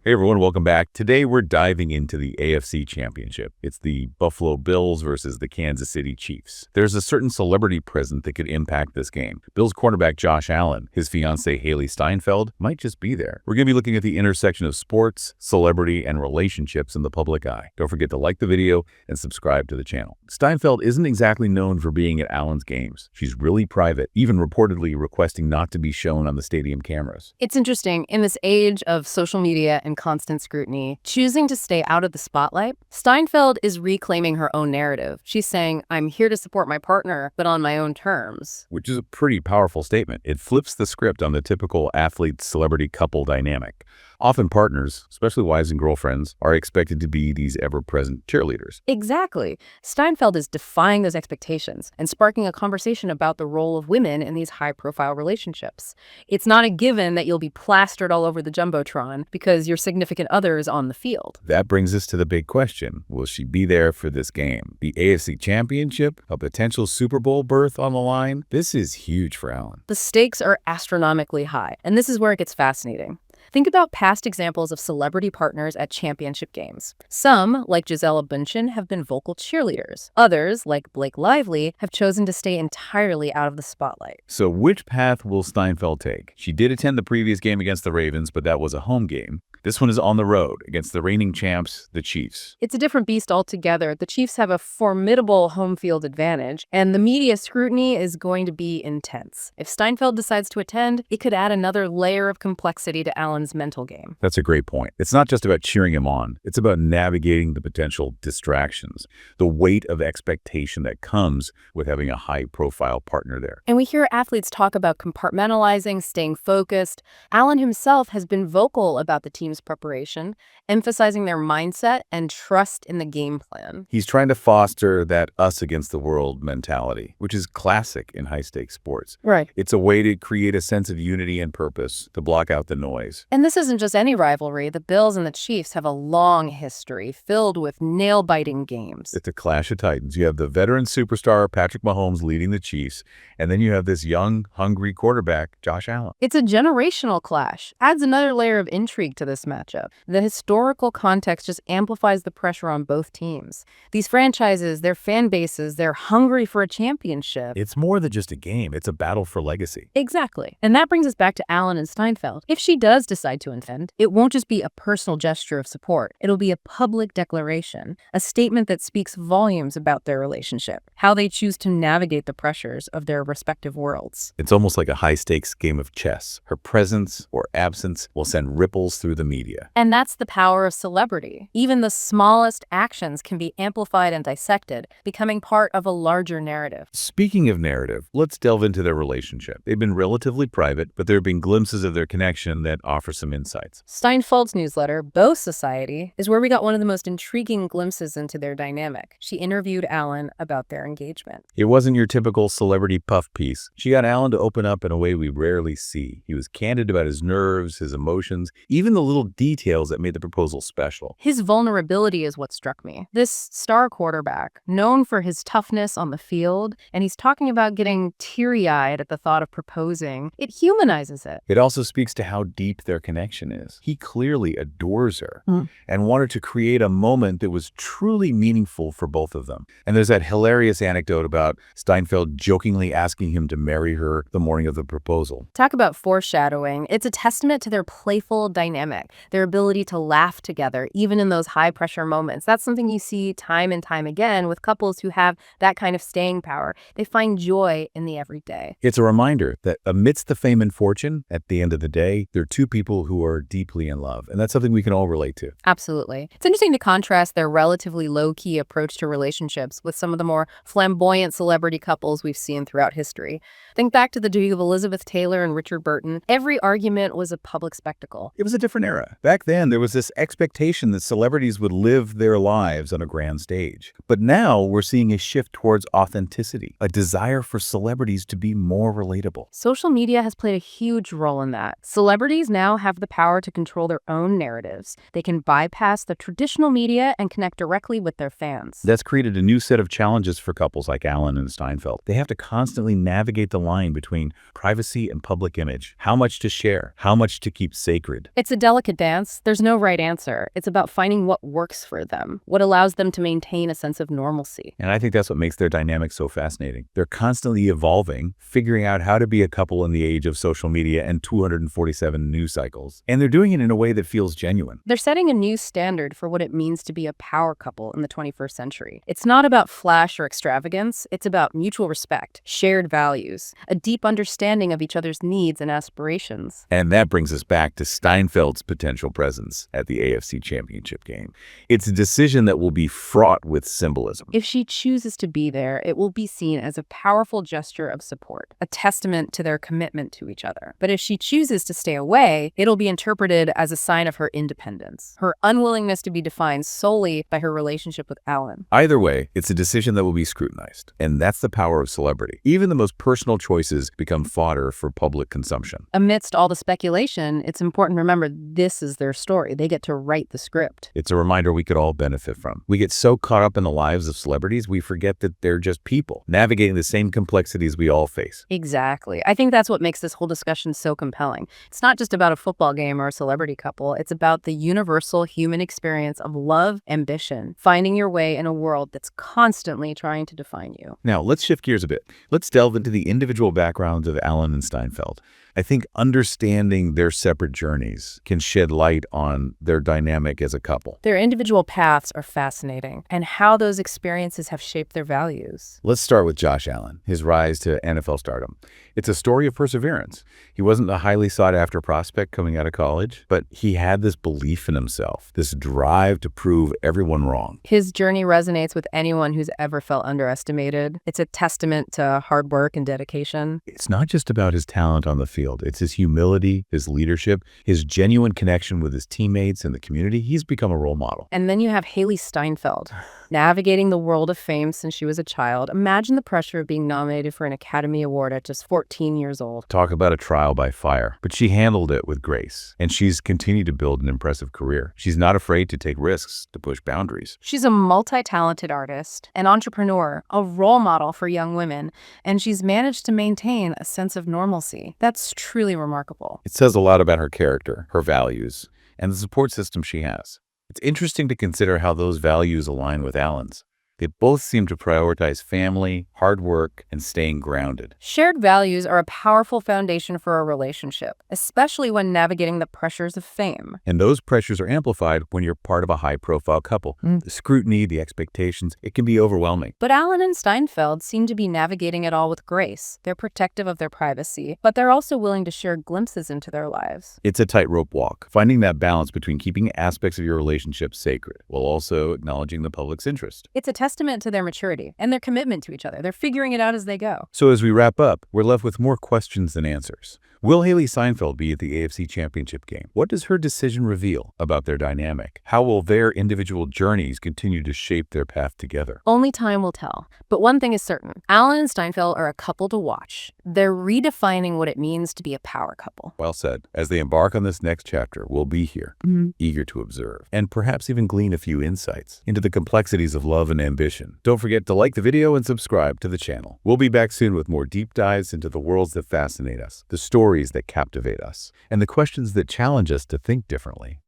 Hey everyone, welcome back. Today we're diving into the AFC Championship. It's the Buffalo Bills versus the Kansas City Chiefs. There's a certain celebrity present that could impact this game. Bills cornerback Josh Allen, his fiancé Hailee Steinfeld, might just be there. We're going to be looking at the intersection of sports, celebrity, and relationships in the public eye. Don't forget to like the video and subscribe to the channel. Steinfeld isn't exactly known for being at Allen's games. She's really private, even reportedly requesting not to be shown on the stadium cameras. It's interesting, in this age of social media and constant scrutiny, choosing to stay out of the spotlight, Steinfeld is reclaiming her own narrative. She's saying, I'm here to support my partner, but on my own terms. Which is a pretty powerful statement. It flips the script on the typical athlete-celebrity couple dynamic. Often partners, especially wives and girlfriends, are expected to be these ever-present cheerleaders. Exactly. Steinfeld is defying those expectations and sparking a conversation about the role of women in these high-profile relationships. It's not a given that you'll be plastered all over the Jumbotron because your significant other is on the field. That brings us to the big question. Will she be there for this game? The AFC Championship? A potential Super Bowl berth on the line? This is huge for Allen. The stakes are astronomically high, and this is where it gets fascinating. Think about past examples of celebrity partners at championship games. Some, like Gisele Bündchen, have been vocal cheerleaders. Others, like Blake Lively, have chosen to stay entirely out of the spotlight. So which path will Steinfeld take? She did attend the previous game against the Ravens, but that was a home game. This one is on the road against the reigning champs, the Chiefs. It's a different beast altogether. The Chiefs have a formidable home field advantage, and the media scrutiny is going to be intense. If Steinfeld decides to attend, it could add another layer of complexity to Allen's mental game. That's a great point. It's not just about cheering him on. It's about navigating the potential distractions, the weight of expectation that comes with having a high-profile partner there. And we hear athletes talk about compartmentalizing, staying focused. Allen himself has been vocal about the team's preparation, emphasizing their mindset and trust in the game plan. He's trying to foster that us against the world mentality, which is classic in high-stakes sports. Right. It's a way to create a sense of unity and purpose, to block out the noise. And this isn't just any rivalry. The Bills and the Chiefs have a long history filled with nail-biting games. It's a clash of titans. You have the veteran superstar Patrick Mahomes leading the Chiefs, and then you have this young, hungry quarterback, Josh Allen. It's a generational clash. Adds another layer of intrigue to this matchup. The historical context just amplifies the pressure on both teams. These franchises, their fan bases, they're hungry for a championship. It's more than just a game. It's a battle for legacy. Exactly. And that brings us back to Allen and Steinfeld. If she does decide to attend, it won't just be a personal gesture of support. It'll be a public declaration, a statement that speaks volumes about their relationship, how they choose to navigate the pressures of their respective worlds. It's almost like a high-stakes game of chess. Her presence or absence will send ripples through the media. And that's the power of celebrity. Even the smallest actions can be amplified and dissected, becoming part of a larger narrative. Speaking of narrative, let's delve into their relationship. They've been relatively private, but there have been glimpses of their connection that offer some insights. Steinfeld's newsletter, Bow Society, is where we got one of the most intriguing glimpses into their dynamic. She interviewed Allen about their engagement. It wasn't your typical celebrity puff piece. She got Allen to open up in a way we rarely see. He was candid about his nerves, his emotions, even the little details that made the proposal special. His vulnerability is what struck me. This star quarterback, known for his toughness on the field, and he's talking about getting teary-eyed at the thought of proposing. It humanizes it. It also speaks to how deep their connection is. He clearly adores her and wanted to create a moment that was truly meaningful for both of them. And there's that hilarious anecdote about Steinfeld jokingly asking him to marry her the morning of the proposal. Talk about foreshadowing. It's a testament to their playful dynamic, their ability to laugh together, even in those high-pressure moments. That's something you see time and time again with couples who have that kind of staying power. They find joy in the everyday. It's a reminder that amidst the fame and fortune, at the end of the day, they're two people who are deeply in love. And that's something we can all relate to. Absolutely. It's interesting to contrast their relatively low-key approach to relationships with some of the more flamboyant celebrity couples we've seen throughout history. Think back to the duo of Elizabeth Taylor and Richard Burton. Every argument was a public spectacle. It was a different era. Back then, there was this expectation that celebrities would live their lives on a grand stage. But now we're seeing a shift towards authenticity, a desire for celebrities to be more relatable. Social media has played a huge role in that. Celebrities now have the power to control their own narratives. They can bypass the traditional media and connect directly with their fans. That's created a new set of challenges for couples like Allen and Steinfeld. They have to constantly navigate the line between privacy and public image, how much to share, how much to keep sacred. It's a delicate like a dance, there's no right answer. It's about finding what works for them, what allows them to maintain a sense of normalcy. And I think that's what makes their dynamic so fascinating. They're constantly evolving, figuring out how to be a couple in the age of social media and 247 news cycles. And they're doing it in a way that feels genuine. They're setting a new standard for what it means to be a power couple in the 21st century. It's not about flash or extravagance. It's about mutual respect, shared values, a deep understanding of each other's needs and aspirations. And that brings us back to Steinfeld's potential presence at the AFC Championship game. It's a decision that will be fraught with symbolism. If she chooses to be there, it will be seen as a powerful gesture of support, a testament to their commitment to each other. But if she chooses to stay away, it'll be interpreted as a sign of her independence, her unwillingness to be defined solely by her relationship with Alan. Either way, it's a decision that will be scrutinized. And that's the power of celebrity. Even the most personal choices become fodder for public consumption. Amidst all the speculation, it's important to remember this is their story. They get to write the script. It's a reminder we could all benefit from. We get so caught up in the lives of celebrities, we forget that they're just people, navigating the same complexities we all face. Exactly. I think that's what makes this whole discussion so compelling. It's not just about a football game or a celebrity couple. It's about the universal human experience of love, ambition, finding your way in a world that's constantly trying to define you. Now, let's shift gears a bit. Let's delve into the individual backgrounds of Alan and Steinfeld. I think understanding their separate journeys can shed light on their dynamic as a couple. Their individual paths are fascinating, and how those experiences have shaped their values. Let's start with Josh Allen, his rise to NFL stardom. It's a story of perseverance. He wasn't a highly sought-after prospect coming out of college, but he had this belief in himself, this drive to prove everyone wrong. His journey resonates with anyone who's ever felt underestimated. It's a testament to hard work and dedication. It's not just about his talent on the field. It's his humility, his leadership, his genuine connection with his teammates and the community. He's become a role model. And then you have Hailee Steinfeld, navigating the world of fame since she was a child. Imagine the pressure of being nominated for an Academy Award at just 14 years old. Talk about a trial by fire. But she handled it with grace, and she's continued to build an impressive career. She's not afraid to take risks, to push boundaries. She's a multi-talented artist, an entrepreneur, a role model for young women, and she's managed to maintain a sense of normalcy. That's truly remarkable. It says a lot about her character, her values, and the support system she has. It's interesting to consider how those values align with Alan's. They both seem to prioritize family, hard work, and staying grounded. Shared values are a powerful foundation for a relationship, especially when navigating the pressures of fame. And those pressures are amplified when you're part of a high-profile couple. The scrutiny, the expectations, it can be overwhelming. But Alan and Steinfeld seem to be navigating it all with grace. They're protective of their privacy, but they're also willing to share glimpses into their lives. It's a tightrope walk, finding that balance between keeping aspects of your relationship sacred while also acknowledging the public's interest. It's a testament to their maturity and their commitment to each other. They're figuring it out as they go. So as we wrap up, we're left with more questions than answers. Will Hailee Steinfeld be at the AFC Championship game? What does her decision reveal about their dynamic? How will their individual journeys continue to shape their path together? Only time will tell. But one thing is certain. Alan and Steinfeld are a couple to watch. They're redefining what it means to be a power couple. Well said. As they embark on this next chapter, we'll be here, eager to observe, and perhaps even glean a few insights into the complexities of love and ambition. Don't forget to like the video and subscribe to the channel. We'll be back soon with more deep dives into the worlds that fascinate us, the stories that captivate us, and the questions that challenge us to think differently.